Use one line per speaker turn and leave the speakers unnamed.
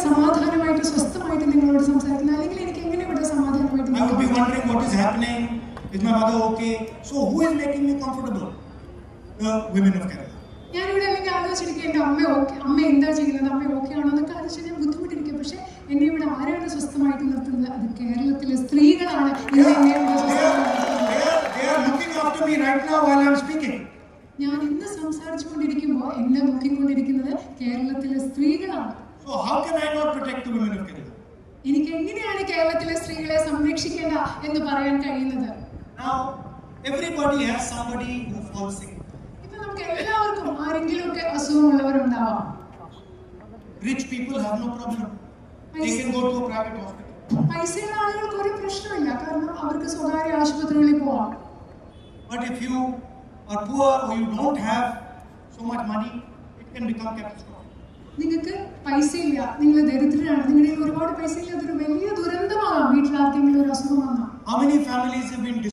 സമാധാനമായിട്ട് സ്വസ്ഥമായിട്ട് നിങ്ങളോട് സംസാരിക്കുന്നത്? അല്ലെങ്കിൽ എനിക്ക് എങ്ങനെ ഇവിടെ സമാധാനമായിട്ട്?
I would be wondering what is happening. Is my mother okay? So who is making me comfortable? The women of Kerala.
ഞാനിവിടെ അല്ലെങ്കിൽ ആലോചിച്ചിരിക്കും എൻ്റെ അമ്മ എന്താ ചെയ്യുന്നത്, അമ്മ ഓക്കെ ആണോ എന്നൊക്കെ ആലോചിച്ച് ഞാൻ ബുദ്ധിമുട്ടിരിക്കും. പക്ഷെ എന്നെ ഇവിടെ ആരാണ് സ്വസ്ഥമായിട്ട് നിർത്തുന്നത്? അത് കേരളത്തിലെ സ്ത്രീകളാണ്. ഞാൻ ഇന്ന് സംസാരിച്ചുകൊണ്ടിരിക്കുമ്പോൾ എന്നെ നോക്കിക്കൊണ്ടിരിക്കുന്നത് കേരളത്തിലെ സ്ത്രീകളാണ്. എനിക്ക് എങ്ങനെയാണ് കേരളത്തിലെ സ്ത്രീകളെ സംരക്ഷിക്കേണ്ട എന്ന് പറയാൻ കഴിയുന്നത്? ഇപ്പൊ നമുക്ക് എല്ലാവർക്കും ആരെങ്കിലും ഒക്കെ അസുഖമുള്ളവരുണ്ടാവാം.
Rich people have no problem. They can go to a private hospital.
പൈസയുള്ള ആളുകൾക്ക് ഒരു പ്രശ്നമില്ല, കാരണം അവർക്ക് സ്വകാര്യ ആശുപത്രികളിൽ പോവാം.
But if you are poor or you don't have so much money, it can become catastrophic.
നിങ്ങൾക്ക് പൈസയില്ല, നിങ്ങൾ ദരിദ്രരാണ്, നിങ്ങളുടെ ഒരുപാട് പൈസയില്ല, അതൊരു വലിയ ദുരന്തമാകാം. വീട്ടിൽ ആർക്കെങ്കിലും ഒരു അസുഖം വന്നാൽ
how many families have been